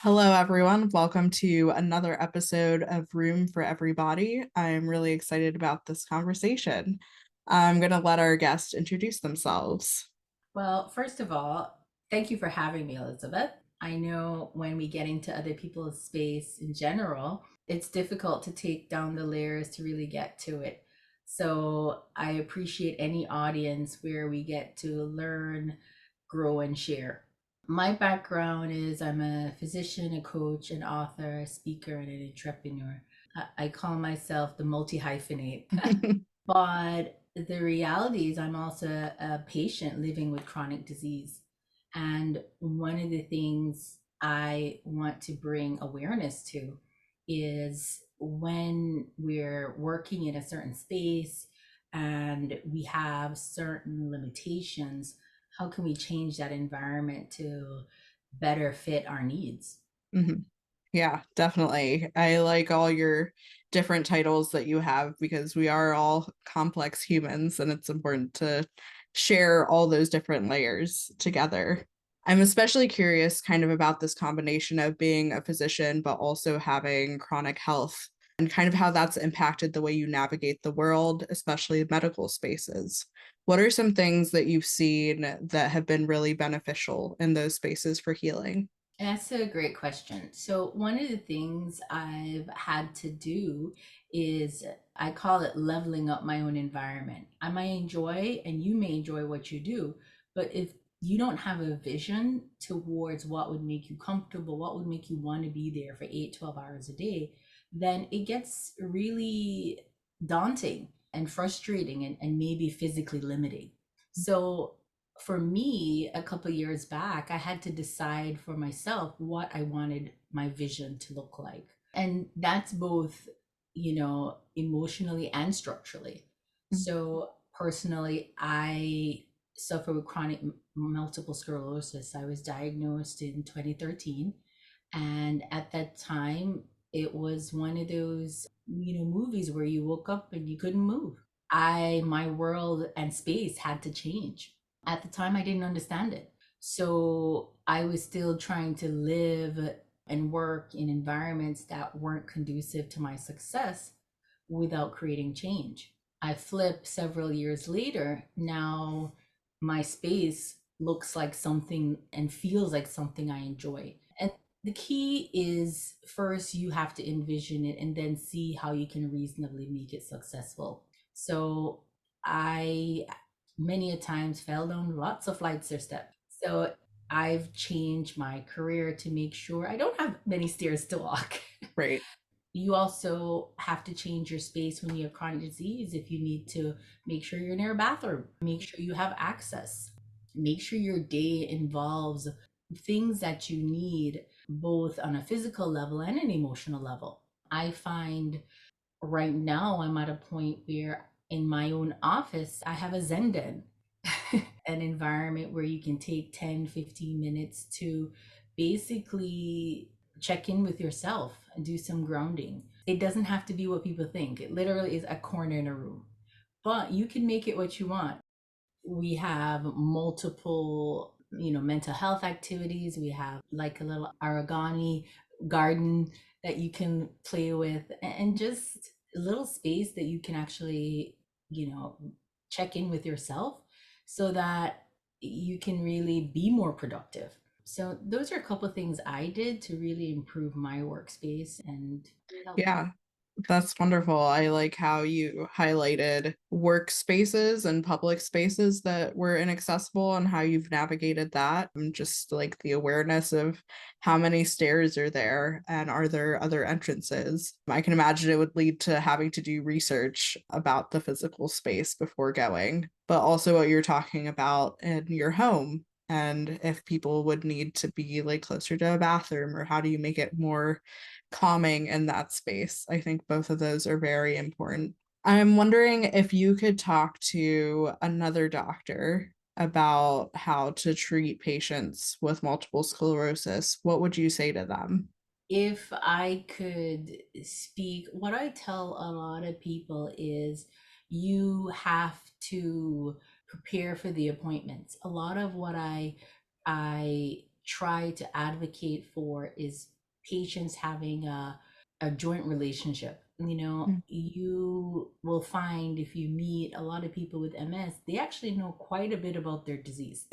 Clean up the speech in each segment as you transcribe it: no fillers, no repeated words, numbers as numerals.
Hello, everyone. Welcome to another episode of Room for Everybody. I'm really excited about this conversation. I'm going to let our guests introduce themselves. Well, first of all, thank you for having me, Elizabeth. I know when we get into other people's space in general, it's difficult to take down the layers to really get to it. So I appreciate any audience where we get to learn, grow, and share. My background is I'm a physician, a coach, an author, a speaker, and an entrepreneur. I call myself the multi-hyphenate. But the reality is, I'm also a patient living with chronic disease. And one of the things I want to bring awareness to is when we're working in a certain space and we have certain limitations, how can we change that environment to better fit our needs? Mhm. Yeah, definitely. I like all your different titles that you have because we are all complex humans and it's important to share all those different layers together. I'm especially curious kind of about this combination of being a physician, but also having chronic health and kind of how that's impacted the way you navigate the world, especially medical spaces. What are some things that you've seen that have been really beneficial in those spaces for healing? That's a great question. So, one of the things I've had to do is I call it leveling up my own environment. I might enjoy, and you may enjoy what you do, but if you don't have a vision towards what would make you comfortable, what would make you want to be there for 8, 12 hours a day, then it gets really daunting and frustrating and maybe physically limiting. So, for me, a couple years back, I had to decide for myself what I wanted my vision to look like. And that's both, emotionally and structurally. So, personally, I suffer with chronic multiple sclerosis. I was diagnosed in 2013. And at that time, it was one of those, movies where you woke up and you couldn't move. My world and space had to change. At the time, I didn't understand it. So I was still trying to live and work in environments that weren't conducive to my success without creating change. I flipped several years later. Now my space looks like something and feels like something I enjoy. And the key is first you have to envision it and then see how you can reasonably make it successful. So I many a times fell down lots of flights or steps. So I've changed my career to make sure I don't have many stairs to walk. Right. You also have to change your space when you have chronic disease. If you need to make sure you're near a bathroom, make sure you have access, make sure your day involves things that you need both on a physical level and an emotional level. I find right now I'm at a point where in my own office, I have a Zen den, an environment where you can take 10, 15 minutes to basically check in with yourself and do some grounding. It doesn't have to be what people think. It literally is a corner in a room, but you can make it what you want. We have multiple, mental health activities. We have like a little origami garden that you can play with and just a little space that you can actually, you know, check in with yourself so that you can really be more productive. So those are a couple of things I did to really improve my workspace and really help. Yeah. That's wonderful. I like how you highlighted workspaces and public spaces that were inaccessible and how you've navigated that. And just like the awareness of how many stairs are there and are there other entrances. I can imagine it would lead to having to do research about the physical space before going, but also what you're talking about in your home. And if people would need to be like closer to a bathroom, or how do you make it more calming in that space. I think both of those are very important. I'm wondering if you could talk to another doctor about how to treat patients with multiple sclerosis. What would you say to them? If I could speak, what I tell a lot of people is you have to prepare for the appointments. A lot of what I try to advocate for is patients having a joint relationship. Mm. You will find if you meet a lot of people with MS, they actually know quite a bit about their disease.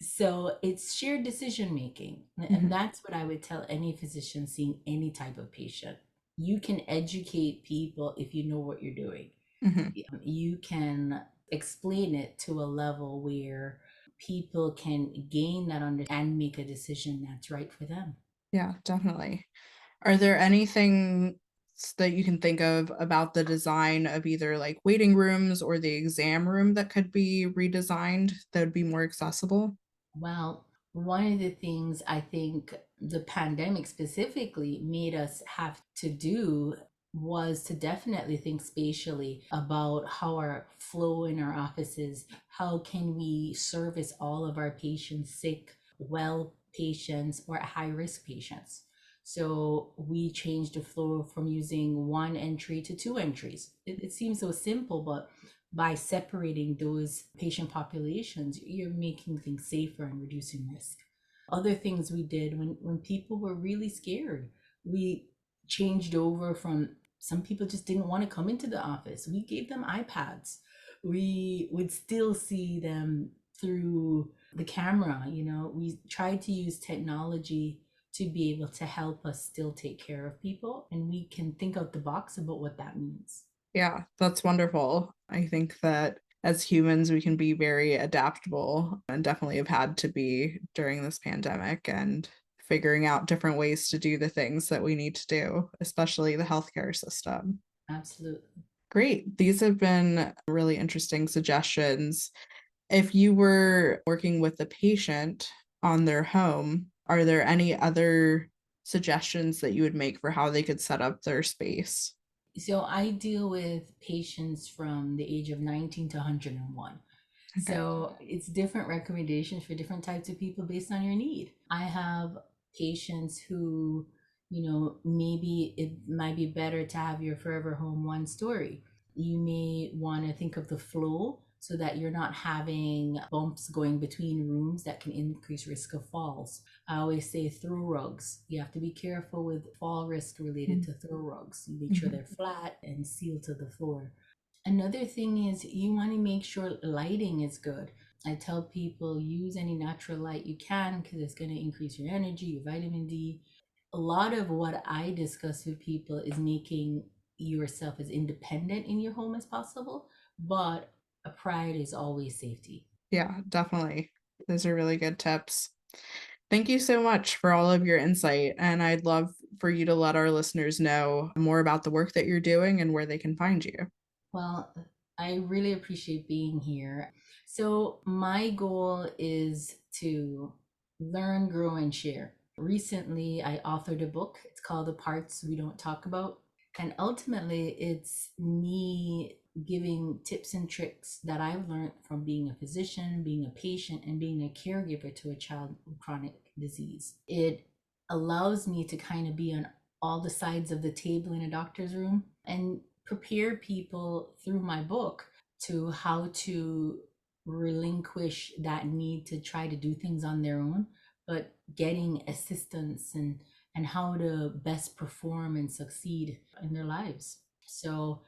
So it's shared decision making. And Mhm. that's what I would tell any physician seeing any type of patient. You can educate people if you know what you're doing. Mhm. You can explain it to a level where people can gain that understanding and make a decision that's right for them. Yeah, definitely. Are there anything that you can think of about the design of either like waiting rooms or the exam room that could be redesigned that would be more accessible? Well, one of the things I think the pandemic specifically made us have to do was to definitely think spatially about how our flow in our offices, how can we service all of our patients, sick, well patients, or high risk patients. So we changed the flow from using one entry to two entries. It seems so simple, but by separating those patient populations, you're making things safer and reducing risk. Other things we did when people were really scared, we changed over from some people just didn't want to come into the office. We gave them iPads. We would still see them through the camera. We tried to use technology to be able to help us still take care of people, and we can think out the box about what that means. Yeah, that's wonderful. I think that as humans, we can be very adaptable and definitely have had to be during this pandemic and figuring out different ways to do the things that we need to do, especially the healthcare system. Absolutely. Great. These have been really interesting suggestions. If you were working with a patient on their home, are there any other suggestions that you would make for how they could set up their space? So I deal with patients from the age of 19 to 101. Okay. So it's different recommendations for different types of people based on your need. I have patients who, maybe it might be better to have your forever home one story. You may want to think of the flow so that you're not having bumps going between rooms that can increase risk of falls. I always say throw rugs. You have to be careful with fall risk related to throw rugs. You make sure Mhm. they're flat and sealed to the floor. Another thing is you want to make sure lighting is good. I tell people use any natural light you can because it's going to increase your energy, your vitamin D. A lot of what I discuss with people is making yourself as independent in your home as possible, but a priority is always safety. Yeah, definitely. Those are really good tips. Thank you so much for all of your insight. And I'd love for you to let our listeners know more about the work that you're doing and where they can find you. Well, I really appreciate being here. So, my goal is to learn, grow, and share. Recently, I authored a book. It's called The Parts We Don't Talk About. And ultimately, it's me giving tips and tricks that I've learned from being a physician, being a patient, and being a caregiver to a child with chronic disease. It allows me to kind of be on all the sides of the table in a doctor's room and prepare people through my book to how to relinquish that need to try to do things on their own, but getting assistance and how to best perform and succeed in their lives. So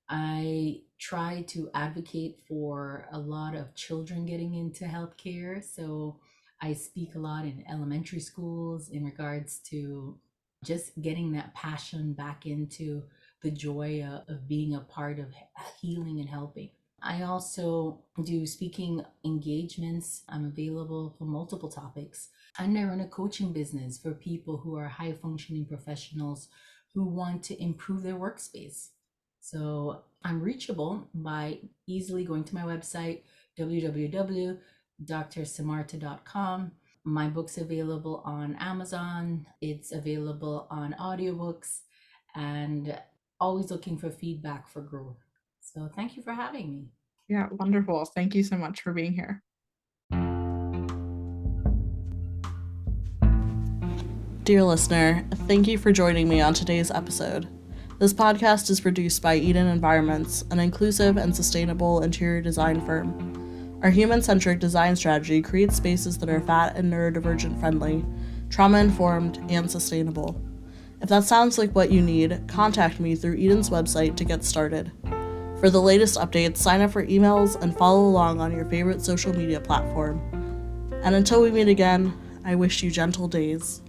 I try to advocate for a lot of children getting into healthcare. So I speak a lot in elementary schools in regards to just getting that passion back into the joy of being a part of healing and helping. I also do speaking engagements. I'm available for multiple topics. And I run a coaching business for people who are high functioning professionals who want to improve their workspace. So I'm reachable by easily going to my website, www.drsimarta.com. My book's available on Amazon. It's available on audiobooks, and always looking for feedback for growth. So thank you for having me. Yeah, wonderful. Thank you so much for being here. Dear listener, thank you for joining me on today's episode. This podcast is produced by Eden Environments, an inclusive and sustainable interior design firm. Our human-centric design strategy creates spaces that are fat and neurodivergent friendly, trauma-informed, and sustainable. If that sounds like what you need, contact me through Eden's website to get started. For the latest updates, sign up for emails and follow along on your favorite social media platform. And until we meet again, I wish you gentle days.